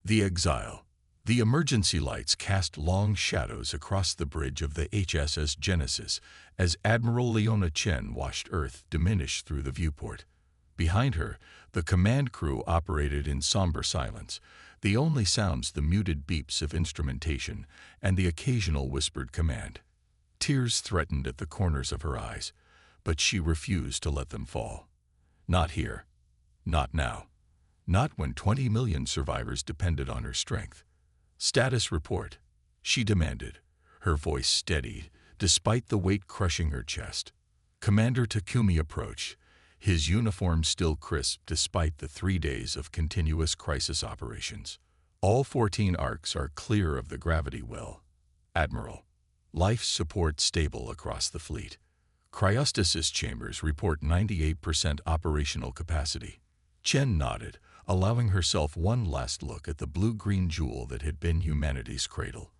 The exile. The emergency lights cast long shadows across the bridge of the HSS Genesis as Admiral Leona Chen watched Earth diminish through the viewport. Behind her, the command crew operated in somber silence, the only sounds the muted beeps of instrumentation and the occasional whispered command. Tears threatened at the corners of her eyes, but she refused to let them fall. Not here. Not now. Not when 20 million survivors depended on her strength. "Status report," she demanded, her voice steady despite the weight crushing her chest. Commander Takumi approached, his uniform still crisp despite the 3 days of continuous crisis operations. "All 14 arcs are clear of the gravity well, Admiral. Life support stable across the fleet. Cryostasis chambers report 98% operational capacity." Chen nodded, allowing herself one last look at the blue-green jewel that had been humanity's cradle.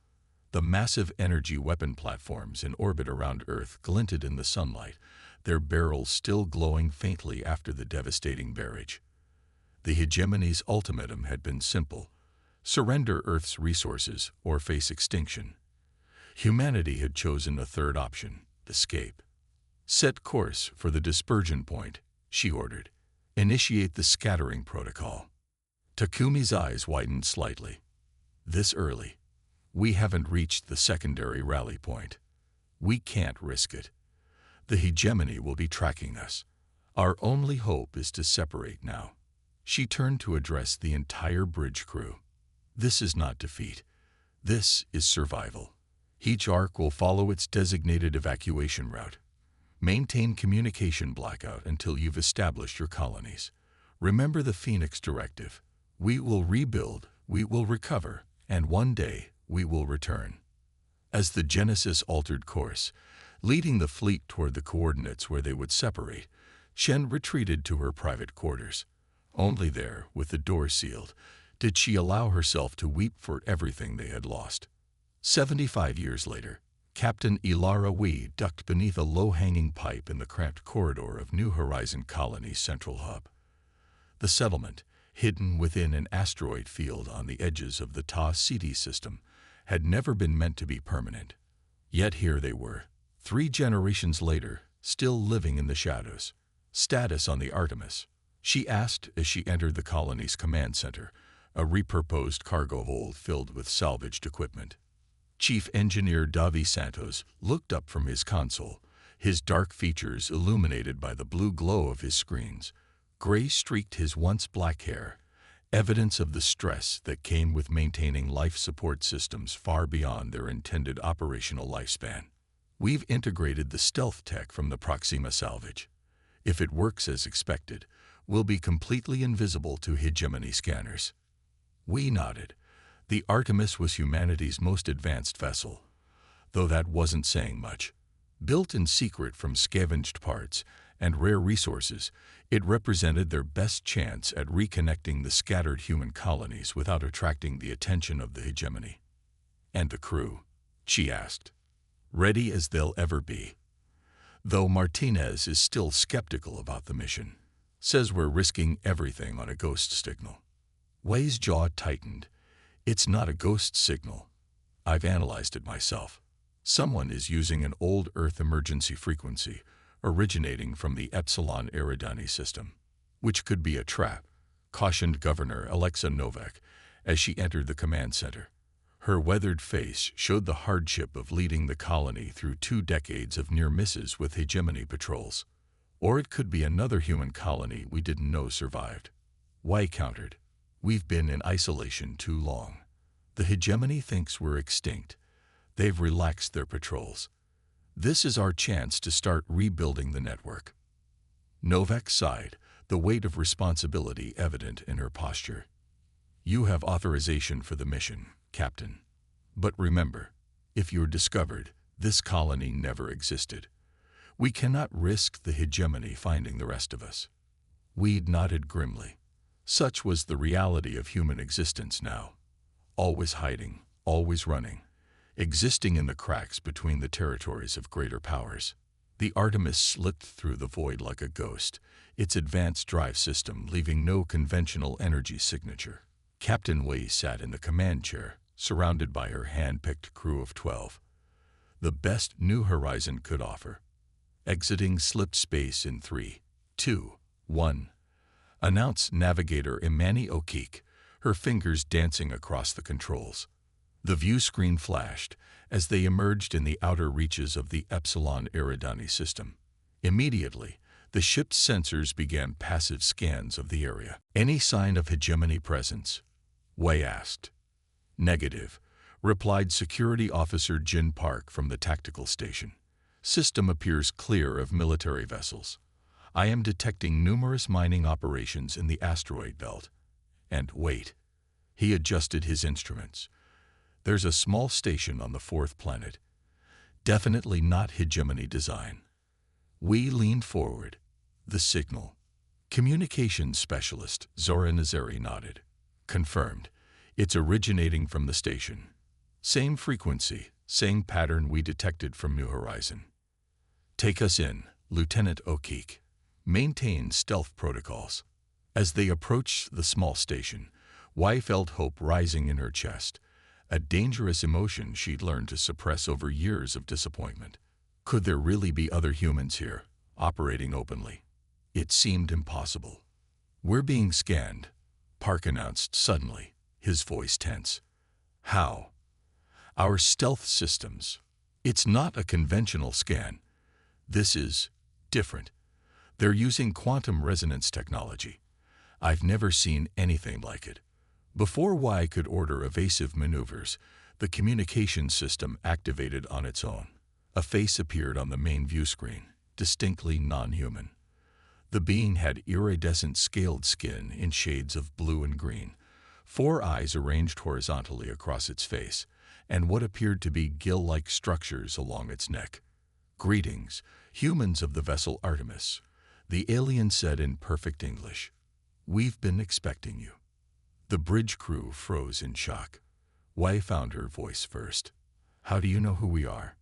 The massive energy weapon platforms in orbit around Earth glinted in the sunlight, their barrels still glowing faintly after the devastating barrage. The hegemony's ultimatum had been simple: surrender Earth's resources or face extinction. Humanity had chosen a third option: escape. "Set course for the dispersion point," she ordered. "Initiate the scattering protocol." Takumi's eyes widened slightly. "This early? We haven't reached the secondary rally point. We can't risk it. The hegemony will be tracking us. Our only hope is to separate now." She turned to address the entire bridge crew. "This is not defeat. This is survival. Each arc will follow its designated evacuation route. Maintain communication blackout until you've established your colonies. Remember the Phoenix Directive. We will rebuild, we will recover, and one day we will return." As the Genesis altered course, leading the fleet toward the coordinates where they would separate, Shen retreated to her private quarters. Only there, with the door sealed, did she allow herself to weep for everything they had lost. 75 years later, Captain Ilara Wee ducked beneath a low-hanging pipe in the cramped corridor of New Horizon Colony's central hub. The settlement, hidden within an asteroid field on the edges of the Ta-Ceti system, had never been meant to be permanent. Yet here they were, 3 generations later, still living in the shadows. "Status on the Artemis?" she asked as she entered the colony's command center, a repurposed cargo hold filled with salvaged equipment. Chief Engineer Davi Santos looked up from his console, his dark features illuminated by the blue glow of his screens. Gray streaked his once black hair, evidence of the stress that came with maintaining life support systems far beyond their intended operational lifespan. "We've integrated the stealth tech from the Proxima salvage. If it works as expected, we'll be completely invisible to hegemony scanners." We nodded. The Artemis was humanity's most advanced vessel, though that wasn't saying much. Built in secret from scavenged parts and rare resources, it represented their best chance at reconnecting the scattered human colonies without attracting the attention of the hegemony. "And the crew?" she asked. "Ready as they'll ever be. Though Martinez is still skeptical about the mission. Says we're risking everything on a ghost signal." Wei's jaw tightened. "It's not a ghost signal. I've analyzed it myself. Someone is using an old Earth emergency frequency originating from the Epsilon Eridani system, which could be a trap," cautioned Governor Alexa Novak as she entered the command center. Her weathered face showed the hardship of leading the colony through 2 decades of near misses with hegemony patrols. "Or it could be another human colony we didn't know survived." Wei countered. "We've been in isolation too long. The hegemony thinks we're extinct. They've relaxed their patrols. This is our chance to start rebuilding the network." Novak sighed, the weight of responsibility evident in her posture. "You have authorization for the mission, Captain. But remember, if you're discovered, this colony never existed. We cannot risk the hegemony finding the rest of us." Weed nodded grimly. Such was the reality of human existence now. Always hiding, always running, existing in the cracks between the territories of greater powers. The Artemis slipped through the void like a ghost, its advanced drive system leaving no conventional energy signature. Captain Wei sat in the command chair, surrounded by her hand-picked crew of 12. The best New Horizon could offer. Exiting slipped space in 3, 2, 1. Announced Navigator Imani Okik, her fingers dancing across the controls. The view screen flashed as they emerged in the outer reaches of the Epsilon Eridani system. Immediately, the ship's sensors began passive scans of the area. Any sign of hegemony presence? Wei asked. Negative, replied Security Officer Jin Park from the tactical station. System appears clear of military vessels. I am detecting numerous mining operations in the asteroid belt. And wait. He adjusted his instruments. There's a small station on the 4th planet. Definitely not hegemony design. We leaned forward. The signal. Communications specialist Zora Nazari nodded. Confirmed. It's originating from the station. Same frequency, same pattern we detected from New Horizon. Take us in, Lieutenant Okik. Maintain stealth protocols. As they approached the small station, Wei felt hope rising in her chest, a dangerous emotion she'd learned to suppress over years of disappointment. Could there really be other humans here, operating openly? It seemed impossible. We're being scanned, Park announced suddenly, his voice tense. How? Our stealth systems. It's not a conventional scan. This is different. They're using quantum resonance technology. I've never seen anything like it. Before Y could order evasive maneuvers, the communication system activated on its own. A face appeared on the main view screen, distinctly non-human. The being had iridescent scaled skin in shades of blue and green, 4 eyes arranged horizontally across its face, and what appeared to be gill-like structures along its neck. Greetings, humans of the vessel Artemis, the alien said in perfect English. We've been expecting you. The bridge crew froze in shock. Wei found her voice first. How do you know who we are?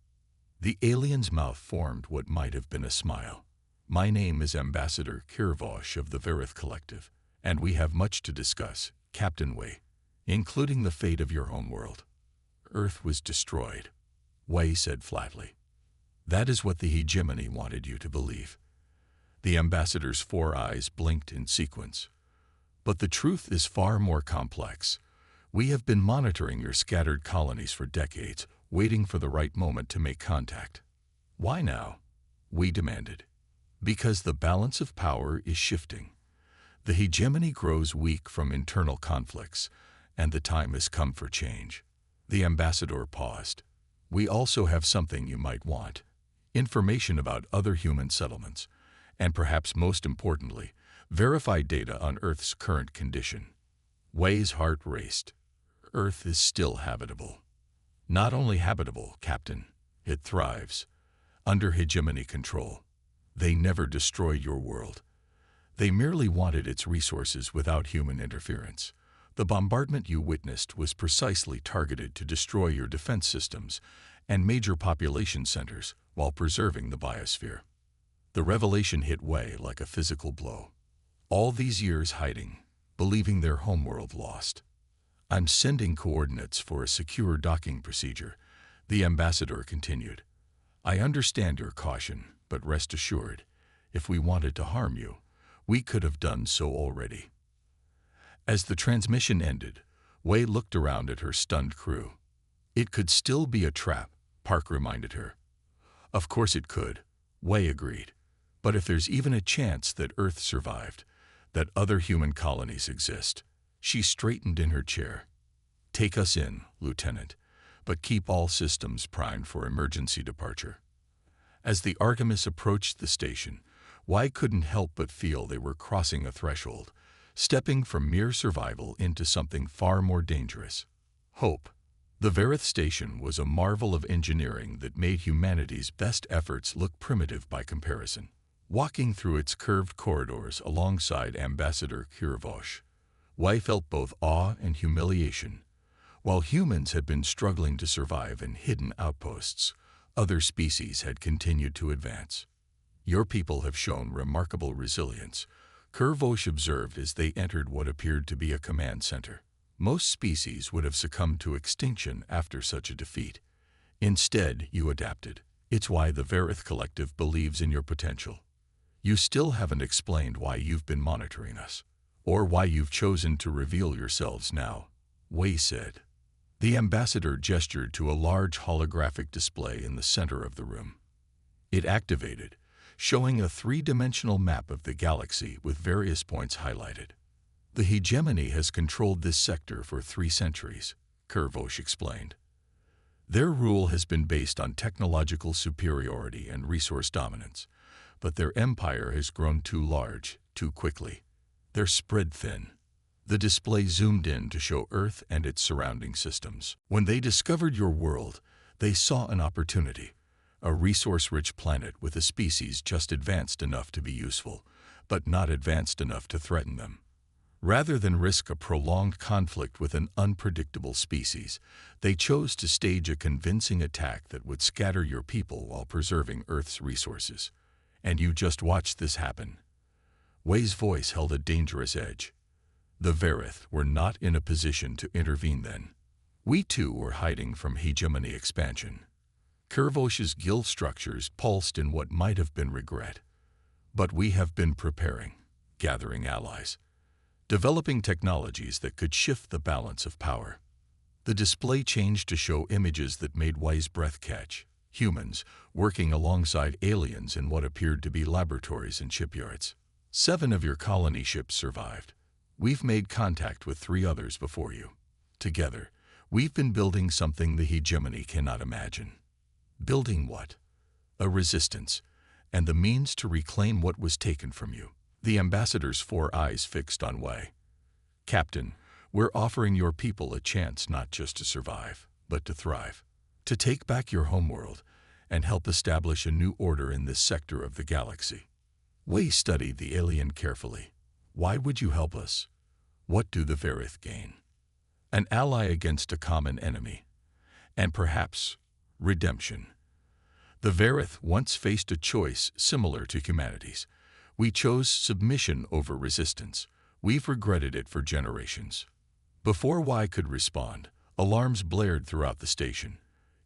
The alien's mouth formed what might have been a smile. My name is Ambassador Kirvosh of the Verith Collective, and we have much to discuss, Captain Wei, including the fate of your home world. Earth was destroyed, Wei said flatly. That is what the hegemony wanted you to believe. The ambassador's 4 eyes blinked in sequence. But the truth is far more complex. We have been monitoring your scattered colonies for decades, waiting for the right moment to make contact. Why now? We demanded. Because the balance of power is shifting. The hegemony grows weak from internal conflicts, and the time has come for change. The ambassador paused. We also have something you might want. Information about other human settlements, and perhaps most importantly, verified data on Earth's current condition. Wei's heart raced. Earth is still habitable. Not only habitable, Captain, it thrives. Under hegemony control. They never destroyed your world. They merely wanted its resources without human interference. The bombardment you witnessed was precisely targeted to destroy your defense systems and major population centers while preserving the biosphere. The revelation hit Wei like a physical blow. All these years hiding, believing their homeworld lost. I'm sending coordinates for a secure docking procedure, the ambassador continued. I understand your caution, but rest assured, if we wanted to harm you, we could have done so already. As the transmission ended, Wei looked around at her stunned crew. It could still be a trap, Park reminded her. Of course it could, Wei agreed. But if there's even a chance that Earth survived, that other human colonies exist, she straightened in her chair. Take us in, Lieutenant, but keep all systems primed for emergency departure. As the Artemis approached the station, Wei couldn't help but feel they were crossing a threshold, stepping from mere survival into something far more dangerous. Hope. The Verith station was a marvel of engineering that made humanity's best efforts look primitive by comparison. Walking through its curved corridors alongside Ambassador Kirvosh, Wei felt both awe and humiliation. While humans had been struggling to survive in hidden outposts, other species had continued to advance. Your people have shown remarkable resilience, Kirvosh observed as they entered what appeared to be a command center. Most species would have succumbed to extinction after such a defeat. Instead, you adapted. It's why the Verith Collective believes in your potential. You still haven't explained why you've been monitoring us, or why you've chosen to reveal yourselves now, Wei said. The ambassador gestured to a large holographic display in the center of the room. It activated, showing a three-dimensional map of the galaxy with various points highlighted. The hegemony has controlled this sector for 3 centuries, Kervosh explained. Their rule has been based on technological superiority and resource dominance, but their empire has grown too large, too quickly. They're spread thin. The display zoomed in to show Earth and its surrounding systems. When they discovered your world, they saw an opportunity, a resource-rich planet with a species just advanced enough to be useful, but not advanced enough to threaten them. Rather than risk a prolonged conflict with an unpredictable species, they chose to stage a convincing attack that would scatter your people while preserving Earth's resources. And you just watched this happen. Wei's voice held a dangerous edge. The Verith were not in a position to intervene then. We too were hiding from hegemony expansion. Kervosh's guild structures pulsed in what might have been regret. But we have been preparing, gathering allies, developing technologies that could shift the balance of power. The display changed to show images that made Wei's breath catch. Humans working alongside aliens in what appeared to be laboratories and shipyards. 7 of your colony ships survived. We've made contact with 3 others before you. Together, we've been building something the hegemony cannot imagine. Building what? A resistance, and the means to reclaim what was taken from you. The ambassador's 4 eyes fixed on Wei. Captain, we're offering your people a chance not just to survive, but to thrive. To take back your homeworld and help establish a new order in this sector of the galaxy. Wei studied the alien carefully. Why would you help us? What do the Verith gain? An ally against a common enemy. And perhaps redemption. The Verith once faced a choice similar to humanity's. We chose submission over resistance. We've regretted it for generations. Before Wei could respond, alarms blared throughout the station.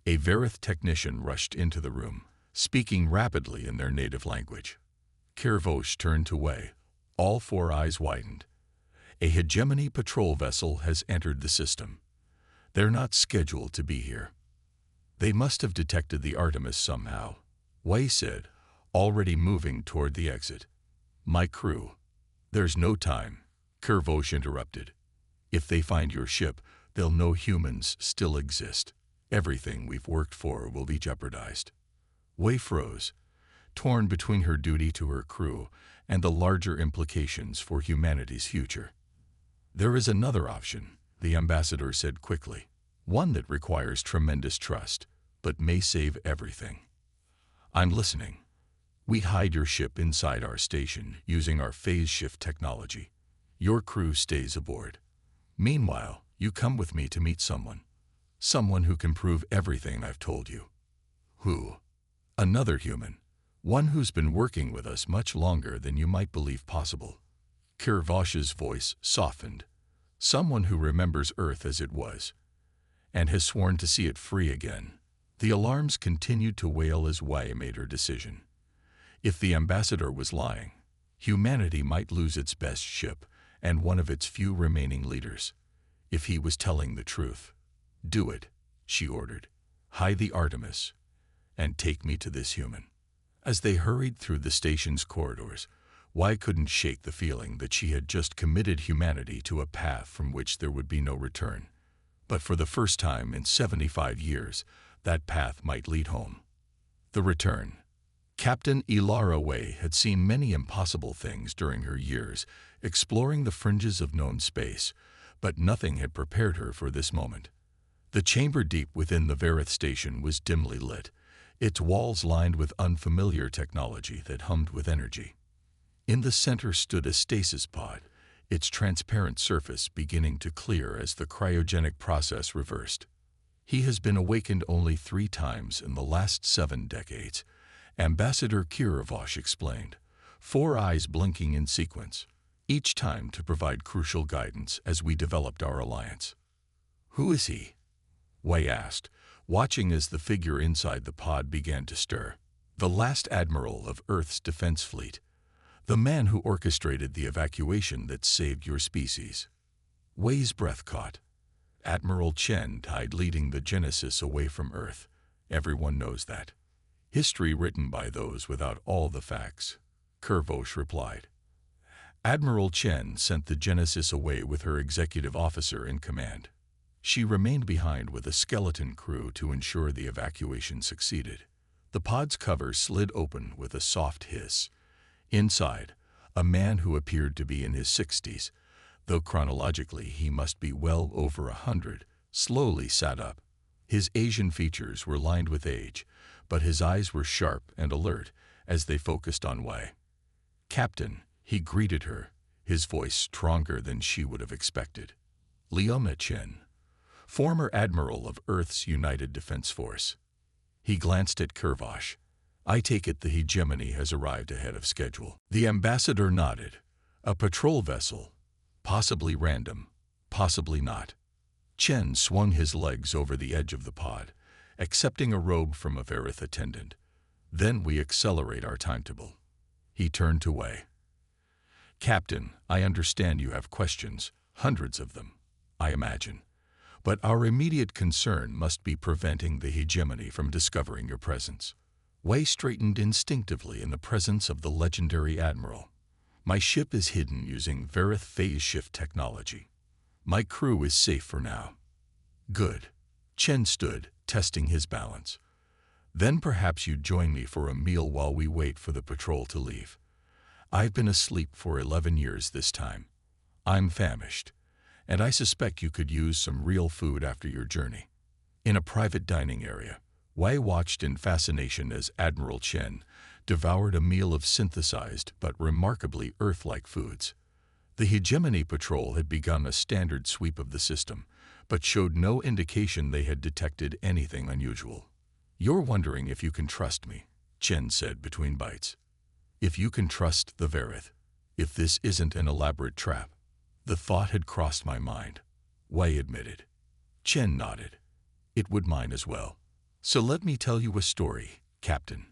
A Verith technician rushed into the room, speaking rapidly in their native language. Kervosh turned to Wei. All 4 eyes widened. A hegemony patrol vessel has entered the system. They're not scheduled to be here. They must have detected the Artemis somehow, Wei said, already moving toward the exit. My crew. There's no time, Kervosh interrupted. If they find your ship, they'll know humans still exist. Everything we've worked for will be jeopardized. Wei froze, torn between her duty to her crew and the larger implications for humanity's future. There is another option, the ambassador said quickly. One that requires tremendous trust, but may save everything. I'm listening. We hide your ship inside our station using our phase shift technology. Your crew stays aboard. Meanwhile, you come with me to meet someone. Someone who can prove everything I've told you. Who? Another human. One who's been working with us much longer than you might believe possible. Kervosh's voice softened. Someone who remembers Earth as it was, and has sworn to see it free again. The alarms continued to wail as Wei made her decision. If the ambassador was lying, humanity might lose its best ship and one of its few remaining leaders. If he was telling the truth, do it, she ordered. Hide the Artemis and take me to this human. As they hurried through the station's corridors, Wei couldn't shake the feeling that she had just committed humanity to a path from which there would be no return. But for the first time in 75 years, that path might lead home. The return. Captain Ilara Wei had seen many impossible things during her years, exploring the fringes of known space, but nothing had prepared her for this moment. The chamber deep within the Verith station was dimly lit, its walls lined with unfamiliar technology that hummed with energy. In the center stood a stasis pod, its transparent surface beginning to clear as the cryogenic process reversed. He has been awakened only 3 times in the last 7 decades, Ambassador Kervosh explained, 4 eyes blinking in sequence. each time to provide crucial guidance as we developed our alliance. "Who is he?" Wei asked, watching as the figure inside the pod began to stir. "The last admiral of Earth's defense fleet. The man who orchestrated the evacuation that saved your species." Wei's breath caught. Admiral Chen died leading the Genesis away from Earth. Everyone knows that. History written by those without all the facts, Kervosh replied. Admiral Chen sent the Genesis away with her executive officer in command. She remained behind with a skeleton crew to ensure the evacuation succeeded. The pod's cover slid open with a soft hiss. Inside, a man who appeared to be in his 60s, though chronologically he must be well over 100, slowly sat up. His Asian features were lined with age, but his eyes were sharp and alert as they focused on Wei. "Captain," he greeted her, his voice stronger than she would have expected. "Leona Chen, former Admiral of Earth's United Defense Force." He glanced at Kervosh. "I take it the hegemony has arrived ahead of schedule." The ambassador nodded. "A patrol vessel. Possibly random, possibly not." Chen swung his legs over the edge of the pod, accepting a robe from a Verith attendant. "Then we accelerate our timetable." He turned to Wei. "Captain, I understand you have questions, hundreds of them, I imagine. But our immediate concern must be preventing the hegemony from discovering your presence." Wei straightened instinctively in the presence of the legendary admiral. "My ship is hidden using Verith phase shift technology. My crew is safe for now." "Good." Chen stood, testing his balance. "Then perhaps you'd join me for a meal while we wait for the patrol to leave. I've been asleep for 11 years this time. I'm famished, and I suspect you could use some real food after your journey." In a private dining area, Wei watched in fascination as Admiral Chen devoured a meal of synthesized but remarkably Earth-like foods. The Hegemony Patrol had begun a standard sweep of the system, but showed no indication they had detected anything unusual. "You're wondering if you can trust me," Chen said between bites. "If you can trust the Verith, if this isn't an elaborate trap." "The thought had crossed my mind," Wei admitted. Chen nodded. "It would mine as well. So let me tell you a story, Captain.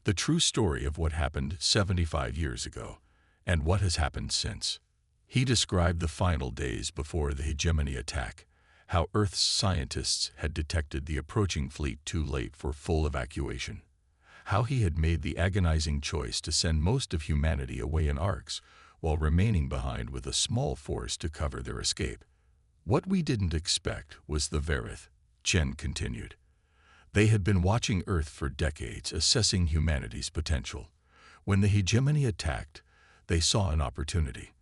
The true story of what happened 75 years ago, and what has happened since." He described the final days before the hegemony attack, how Earth's scientists had detected the approaching fleet too late for full evacuation, how he had made the agonizing choice to send most of humanity away in arcs, while remaining behind with a small force to cover their escape. "What we didn't expect was the Verith," Chen continued. "They had been watching Earth for decades, assessing humanity's potential. When the hegemony attacked, they saw an opportunity.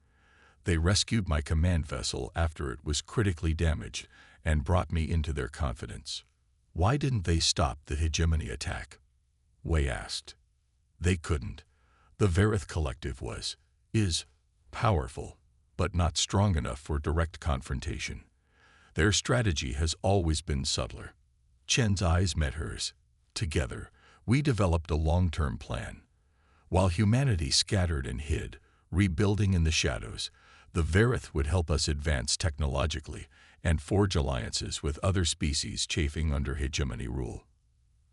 They rescued my command vessel after it was critically damaged and brought me into their confidence." "Why didn't they stop the hegemony attack?" Wei asked. "They couldn't. The Verith Collective is powerful, but not strong enough for direct confrontation. Their strategy has always been subtler." Chen's eyes met hers. "Together, we developed a long-term plan. While humanity scattered and hid, rebuilding in the shadows, the Verith would help us advance technologically and forge alliances with other species chafing under hegemony rule.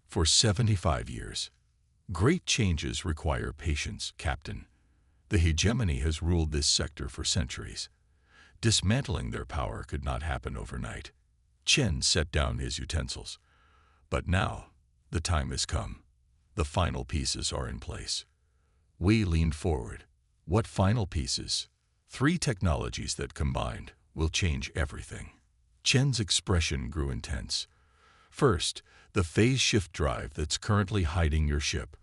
For 75 years. Great changes require patience, Captain. The hegemony has ruled this sector for centuries. Dismantling their power could not happen overnight." Chen set down his utensils. "But now, the time has come. The final pieces are in place." We leaned forward. "What final pieces?" "3 technologies that combined will change everything." Chen's expression grew intense. "First, the phase shift drive that's currently hiding your ship,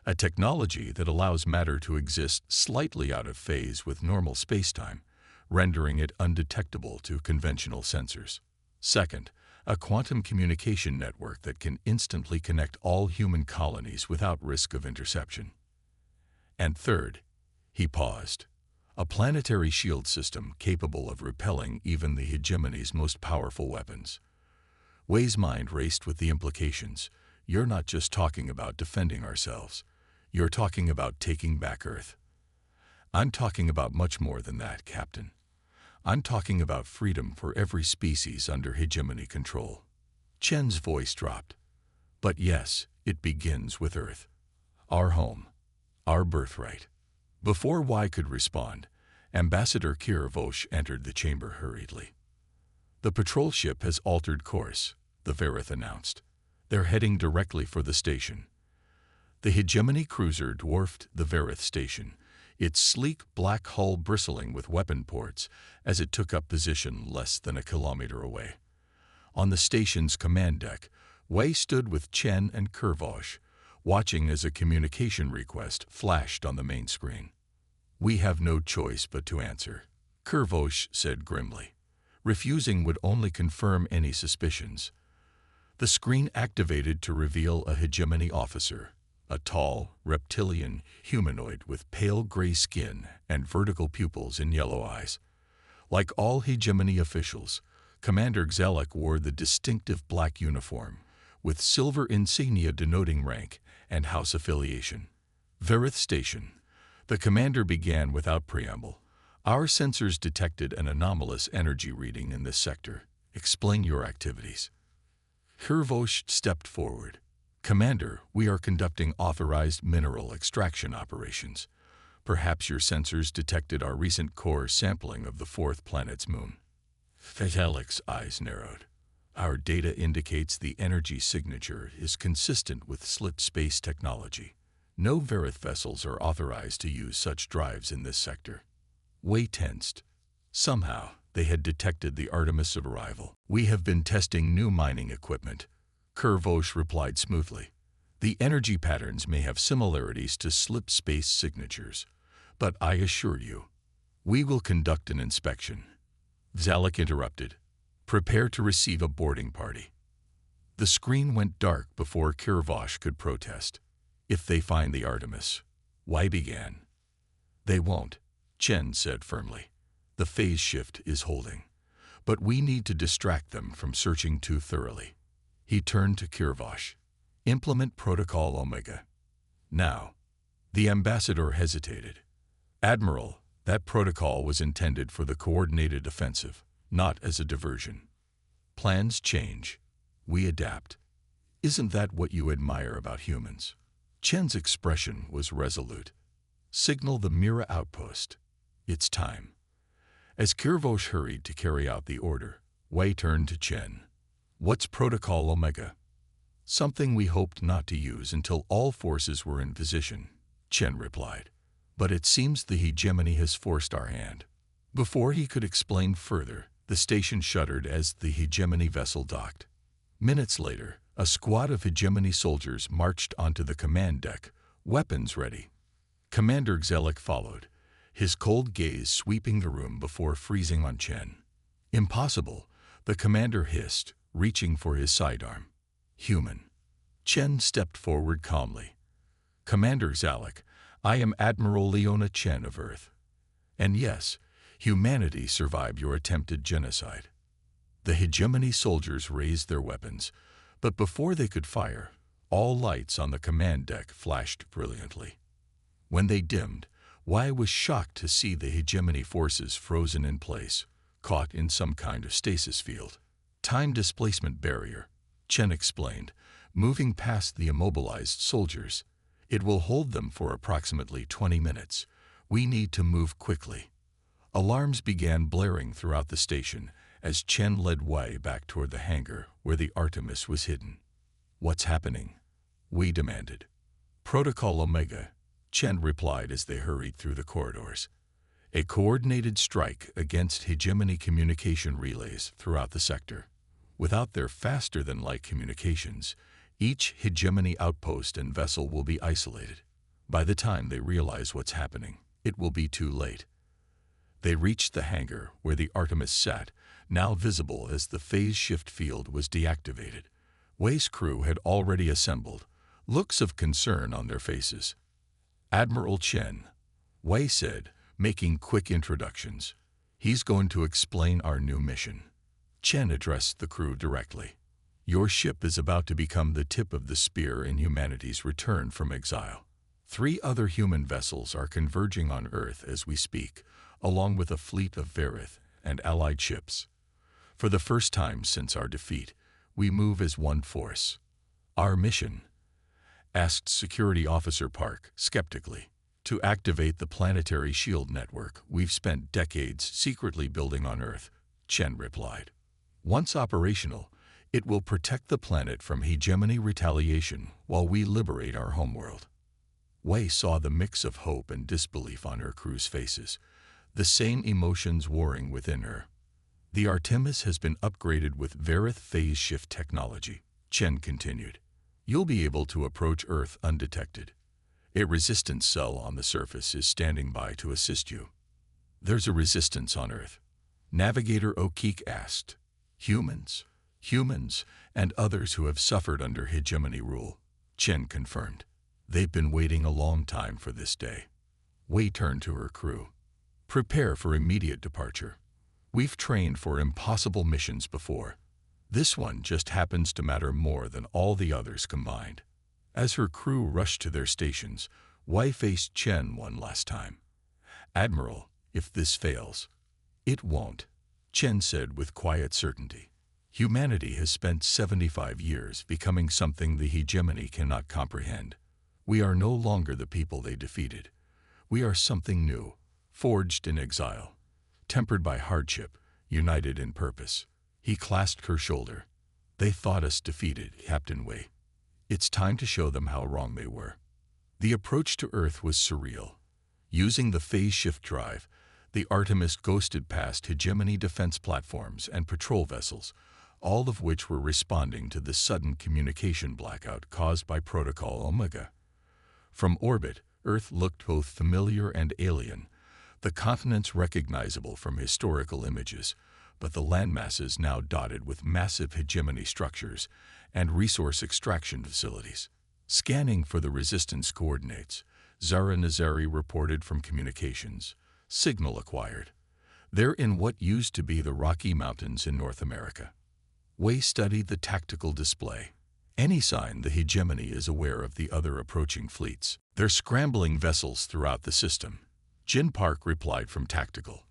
a technology that allows matter to exist slightly out of phase with normal spacetime, rendering it undetectable to conventional sensors. Second, a quantum communication network that can instantly connect all human colonies without risk of interception. And third," he paused, "a planetary shield system capable of repelling even the hegemony's most powerful weapons." Wei's mind raced with the implications. "You're not just talking about defending ourselves. You're talking about taking back Earth." I'm talking about much more than that, Captain. I'm talking about freedom for every species under hegemony control. Chen's voice dropped. But yes, it begins with Earth. Our home. Our birthright. Before Y could respond, Ambassador Kiravosh entered the chamber hurriedly. The patrol ship has altered course, the Verith announced. They're heading directly for the station. The hegemony cruiser dwarfed the Verith station, its sleek black hull bristling with weapon ports as it took up position less than a kilometer away. On the station's command deck, Wei stood with Chen and Kiravosh, watching as a communication request flashed on the main screen. We have no choice but to answer, Kiravosh said grimly. Refusing would only confirm any suspicions. The screen activated to reveal a hegemony officer, a tall, reptilian humanoid with pale gray skin and vertical pupils and yellow eyes. Like all hegemony officials, Commander Galactic wore the distinctive black uniform, with silver insignia denoting rank and house affiliation. Verith Station. The commander began without preamble. Our sensors detected an anomalous energy reading in this sector. Explain your activities. Kiravosh stepped forward. Commander, we are conducting authorized mineral extraction operations. Perhaps your sensors detected our recent core sampling of the fourth planet's moon. Fatalic's eyes narrowed. Our data indicates the energy signature is consistent with slit space technology. No Verith vessels are authorized to use such drives in this sector. Wei tensed. Somehow, they had detected the Artemis of arrival. We have been testing new mining equipment, Kiravosh replied smoothly. The energy patterns may have similarities to slip space signatures, but I assure you, we will conduct an inspection. Galactic interrupted. Prepare to receive a boarding party. The screen went dark before Kiravosh could protest. If they find the Artemis, why began? They won't, Chen said firmly. The phase shift is holding, but we need to distract them from searching too thoroughly. He turned to Kiravosh. Implement Protocol Omega. Now. The ambassador hesitated. Admiral, that protocol was intended for the coordinated offensive, not as a diversion. Plans change. We adapt. Isn't that what you admire about humans? Chen's expression was resolute. Signal the Mira outpost. It's time. As Kiravosh hurried to carry out the order, Wei turned to Chen. What's Protocol Omega? Something we hoped not to use until all forces were in position, Chen replied. But it seems the hegemony has forced our hand. Before he could explain further, the station shuddered as the hegemony vessel docked. Minutes later, a squad of hegemony soldiers marched onto the command deck, weapons ready. Commander Galactic followed, his cold gaze sweeping the room before freezing on Chen. Impossible, the commander hissed, reaching for his sidearm. Human. Chen stepped forward calmly. Commander Galactic, I am Admiral Leona Chen of Earth. And yes, humanity survived your attempted genocide. The hegemony soldiers raised their weapons, but before they could fire, all lights on the command deck flashed brilliantly. When they dimmed, Wei was shocked to see the hegemony forces frozen in place, caught in some kind of stasis field. Time displacement barrier, Chen explained, moving past the immobilized soldiers. It will hold them for approximately 20 minutes. We need to move quickly. Alarms began blaring throughout the station as Chen led Wei back toward the hangar where the Artemis was hidden. What's happening? We demanded. Protocol Omega, Chen replied as they hurried through the corridors. A coordinated strike against hegemony communication relays throughout the sector. Without their faster-than-light communications, each hegemony outpost and vessel will be isolated. By the time they realize what's happening, it will be too late. They reached the hangar where the Artemis sat, now visible as the phase shift field was deactivated. Wei's crew had already assembled, looks of concern on their faces. Admiral Chen, Wei said, making quick introductions. He's going to explain our new mission. Chen addressed the crew directly. Your ship is about to become the tip of the spear in humanity's return from exile. 3 other human vessels are converging on Earth as we speak, along with a fleet of Verith and allied ships. For the first time since our defeat, we move as one force. Our mission? Asked Security Officer Park skeptically. To activate the planetary shield network we've spent decades secretly building on Earth, Chen replied. Once operational, it will protect the planet from hegemony retaliation while we liberate our homeworld. Wei saw the mix of hope and disbelief on her crew's faces, the same emotions warring within her. The Artemis has been upgraded with Verith phase shift technology, Chen continued. You'll be able to approach Earth undetected. A resistance cell on the surface is standing by to assist you. There's a resistance on Earth? Navigator O'Keefe asked. Humans, and others who have suffered under hegemony rule, Chen confirmed. They've been waiting a long time for this day. Wei turned to her crew. Prepare for immediate departure. We've trained for impossible missions before. This one just happens to matter more than all the others combined. As her crew rushed to their stations, Wei faced Chen one last time. Admiral, if this fails. It won't, Chen said with quiet certainty. Humanity has spent 75 years becoming something the hegemony cannot comprehend. We are no longer the people they defeated. We are something new, forged in exile, tempered by hardship, united in purpose. He clasped her shoulder. They thought us defeated, Captain Wei. It's time to show them how wrong they were. The approach to Earth was surreal. Using the phase shift drive, the Artemis ghosted past hegemony defense platforms and patrol vessels, all of which were responding to the sudden communication blackout caused by Protocol Omega. From orbit, Earth looked both familiar and alien, the continents recognizable from historical images, but the landmasses now dotted with massive hegemony structures and resource extraction facilities. Scanning for the resistance coordinates, Zara Nazari reported from communications. Signal acquired. They're in what used to be the Rocky Mountains in North America. Wei studied the tactical display. Any sign the hegemony is aware of the other approaching fleets. They're scrambling vessels throughout the system. Jin Park replied from tactical.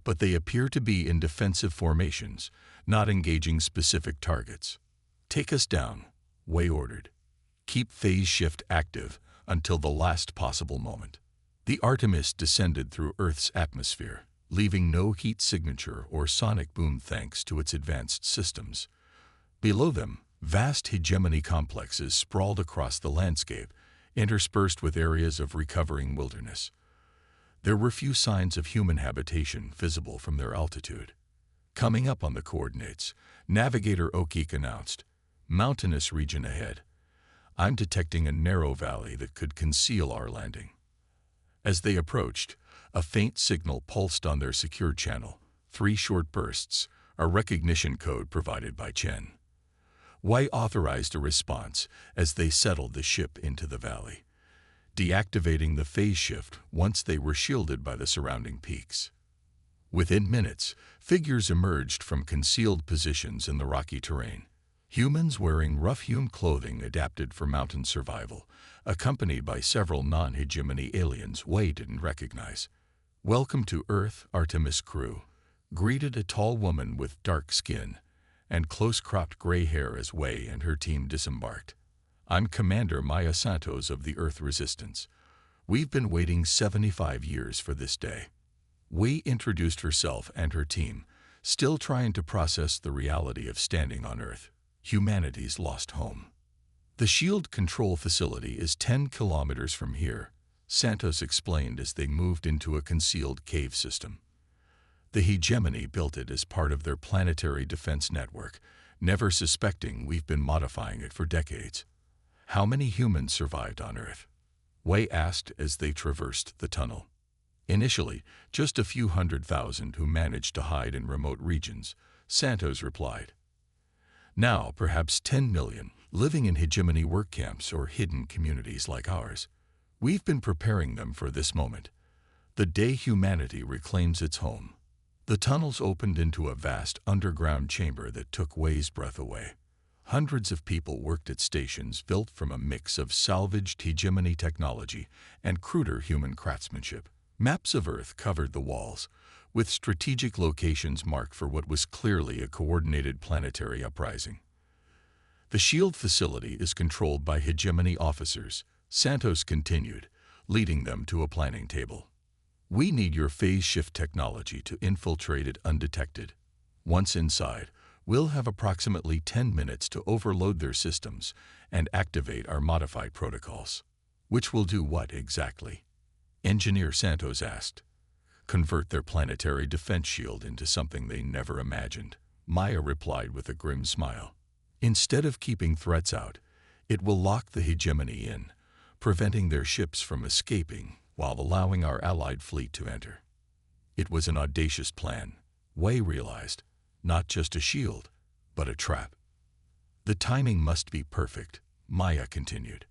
But they appear to be in defensive formations, not engaging specific targets. Take us down, Wei ordered. Keep phase shift active until the last possible moment. The Artemis descended through Earth's atmosphere, leaving no heat signature or sonic boom thanks to its advanced systems. Below them, vast hegemony complexes sprawled across the landscape, interspersed with areas of recovering wilderness. There were few signs of human habitation visible from their altitude. Coming up on the coordinates, Navigator O'Keefe announced, "Mountainous region ahead. I'm detecting a narrow valley that could conceal our landing." As they approached, a faint signal pulsed on their secure channel, 3 short bursts, a recognition code provided by Chen. Wei authorized a response as they settled the ship into the valley, deactivating the phase shift once they were shielded by the surrounding peaks. Within minutes, figures emerged from concealed positions in the rocky terrain. Humans wearing rough-hewn clothing adapted for mountain survival, accompanied by several non-hegemony aliens Wei didn't recognize. "Welcome to Earth, Artemis crew," greeted a tall woman with dark skin and close-cropped gray hair as Wei and her team disembarked. "I'm Commander Maya Santos of the Earth Resistance. We've been waiting 75 years for this day." Wei introduced herself and her team, still trying to process the reality of standing on Earth, humanity's lost home. "The shield control facility is 10 kilometers from here," Santos explained as they moved into a concealed cave system. The hegemony built it as part of their planetary defense network, never suspecting we've been modifying it for decades. "How many humans survived on Earth?" Wei asked as they traversed the tunnel. "Initially, just a few 100,000 who managed to hide in remote regions," Santos replied. "Now, perhaps 10 million, living in hegemony work camps or hidden communities like ours. We've been preparing them for this moment, the day humanity reclaims its home." The tunnels opened into a vast underground chamber that took Wei's breath away. Hundreds of people worked at stations built from a mix of salvaged hegemony technology and cruder human craftsmanship. Maps of Earth covered the walls, with strategic locations marked for what was clearly a coordinated planetary uprising. The SHIELD facility is controlled by hegemony officers, Santos continued, leading them to a planning table. We need your phase shift technology to infiltrate it undetected. Once inside, we'll have approximately 10 minutes to overload their systems and activate our modified protocols. Which will do what exactly? Engineer Santos asked. Convert their planetary defense shield into something they never imagined. Maya replied with a grim smile. Instead of keeping threats out, it will lock the hegemony in, preventing their ships from escaping while allowing our allied fleet to enter. It was an audacious plan, Wei realized, not just a shield, but a trap. The timing must be perfect, Maya continued.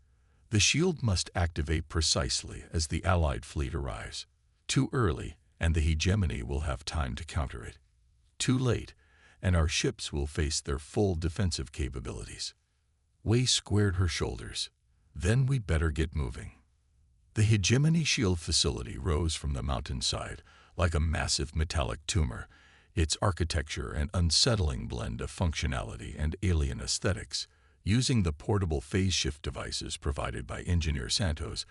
The shield must activate precisely as the allied fleet arrives. Too early, and the hegemony will have time to counter it. Too late, and our ships will face their full defensive capabilities. Wei squared her shoulders. Then we'd better get moving. The hegemony shield facility rose from the mountainside like a massive metallic tumor, its architecture an unsettling blend of functionality and alien aesthetics. Using the portable phase shift devices provided by Engineer Santos,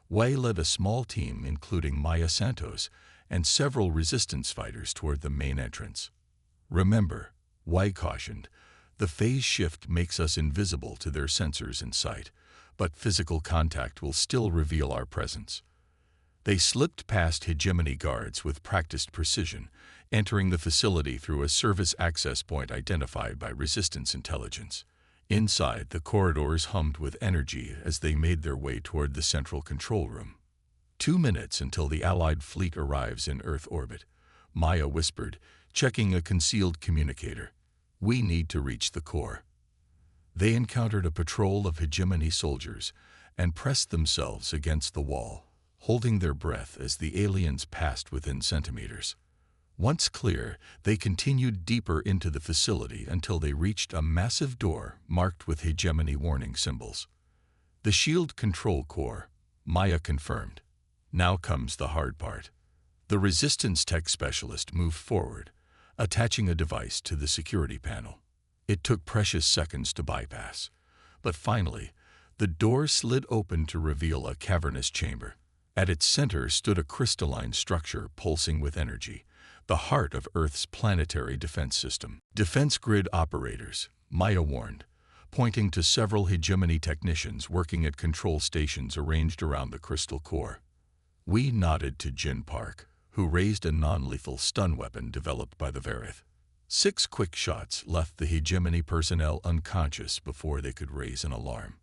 Wei led a small team including Maya Santos and several resistance fighters toward the main entrance. Remember, Wei cautioned, the phase shift makes us invisible to their sensors in sight, but physical contact will still reveal our presence. They slipped past hegemony guards with practiced precision, entering the facility through a service access point identified by resistance intelligence. Inside, the corridors hummed with energy as they made their way toward the central control room. 2 minutes until the Allied fleet arrives in Earth orbit, Maya whispered, checking a concealed communicator. We need to reach the core. They encountered a patrol of hegemony soldiers and pressed themselves against the wall, holding their breath as the aliens passed within centimeters. Once clear, they continued deeper into the facility until they reached a massive door marked with hegemony warning symbols. The shield control core, Maya confirmed. Now comes the hard part. The resistance tech specialist moved forward, attaching a device to the security panel. It took precious seconds to bypass, but finally, the door slid open to reveal a cavernous chamber. At its center stood a crystalline structure pulsing with energy, the heart of Earth's planetary defense system. Defense grid operators, Maya warned, pointing to several hegemony technicians working at control stations arranged around the crystal core. We nodded to Jin Park, who raised a non-lethal stun weapon developed by the Verith. 6 quick shots left the hegemony personnel unconscious before they could raise an alarm.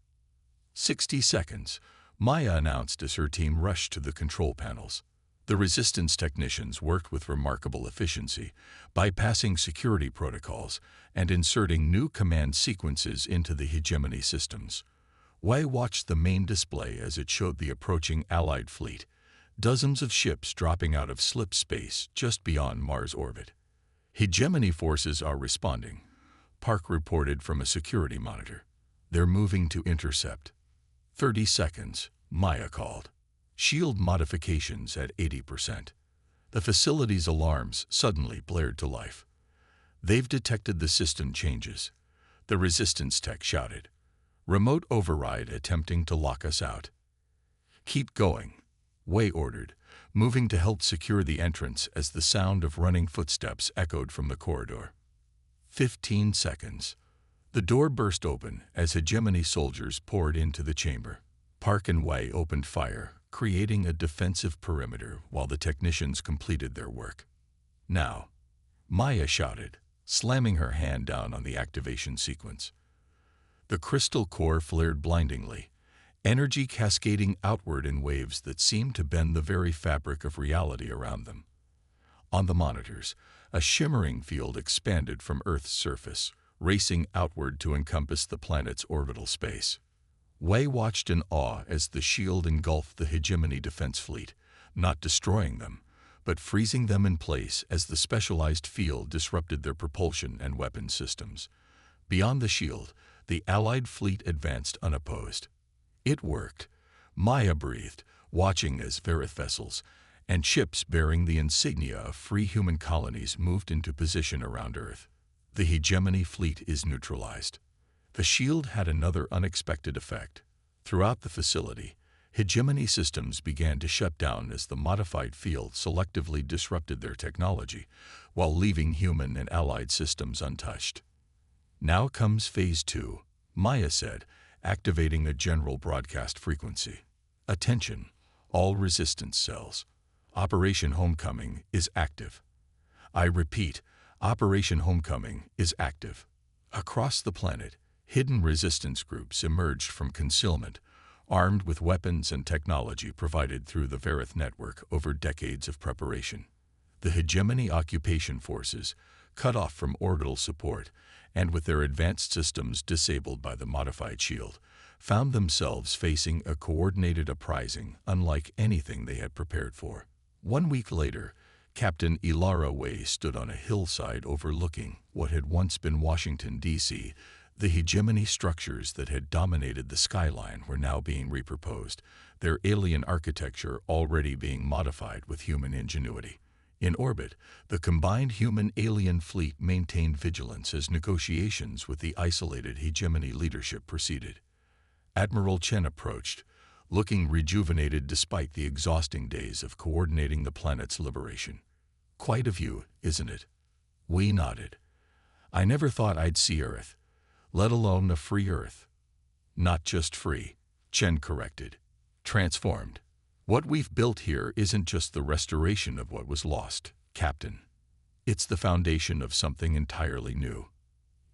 60 seconds, Maya announced as her team rushed to the control panels. The resistance technicians worked with remarkable efficiency, bypassing security protocols and inserting new command sequences into the hegemony systems. Wei watched the main display as it showed the approaching Allied fleet, dozens of ships dropping out of slip space just beyond Mars orbit. Hegemony forces are responding, Park reported from a security monitor. They're moving to intercept. 30 seconds, Maya called. Shield modifications at 80%. The facility's alarms suddenly blared to life. They've detected the system changes, the resistance tech shouted. Remote override attempting to lock us out. Keep going, Wei ordered, moving to help secure the entrance as the sound of running footsteps echoed from the corridor. 15 seconds. The door burst open as hegemony soldiers poured into the chamber. Park and Wei opened fire, creating a defensive perimeter while the technicians completed their work. Now, Maya shouted, slamming her hand down on the activation sequence. The crystal core flared blindingly, energy cascading outward in waves that seemed to bend the very fabric of reality around them. On the monitors, a shimmering field expanded from Earth's surface, racing outward to encompass the planet's orbital space. Wei watched in awe as the shield engulfed the hegemony defense fleet, not destroying them, but freezing them in place as the specialized field disrupted their propulsion and weapon systems. Beyond the shield, the Allied fleet advanced unopposed. It worked. Maya breathed, watching as Verith vessels and ships bearing the insignia of free human colonies moved into position around Earth. The hegemony fleet is neutralized. The shield had another unexpected effect. Throughout the facility, hegemony systems began to shut down as the modified field selectively disrupted their technology, while leaving human and allied systems untouched. Now comes Phase 2, Maya said, activating a general broadcast frequency. Attention, all resistance cells. Operation Homecoming is active. I repeat, Operation Homecoming is active. Across the planet, hidden resistance groups emerged from concealment, armed with weapons and technology provided through the Verith network over decades of preparation. The hegemony occupation forces, cut off from orbital support and with their advanced systems disabled by the modified shield, found themselves facing a coordinated uprising unlike anything they had prepared for. 1 week later, Captain Ilara Way stood on a hillside overlooking what had once been Washington, D.C. The hegemony structures that had dominated the skyline were now being repurposed, their alien architecture already being modified with human ingenuity. In orbit, the combined human-alien fleet maintained vigilance as negotiations with the isolated hegemony leadership proceeded. Admiral Chen approached, looking rejuvenated despite the exhausting days of coordinating the planet's liberation. "Quite a view, isn't it?" We nodded. "I never thought I'd see Earth, let alone a free Earth." "Not just free," Chen corrected. "Transformed. What we've built here isn't just the restoration of what was lost, Captain. It's the foundation of something entirely new."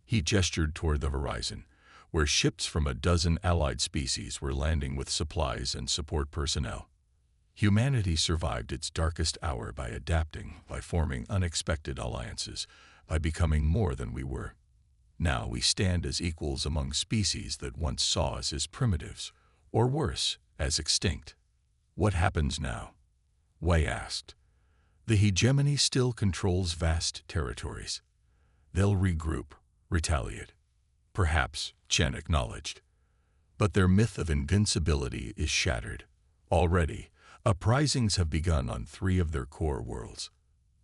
He gestured toward the horizon, where ships from a dozen allied species were landing with supplies and support personnel. Humanity survived its darkest hour by adapting, by forming unexpected alliances, by becoming more than we were. Now we stand as equals among species that once saw us as primitives, or worse, as extinct. "What happens now?" Wei asked. "The hegemony still controls vast territories. They'll regroup, retaliate." "Perhaps," Chen acknowledged. "But their myth of invincibility is shattered. Already, uprisings have begun on 3 of their core worlds.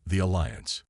The Alliance,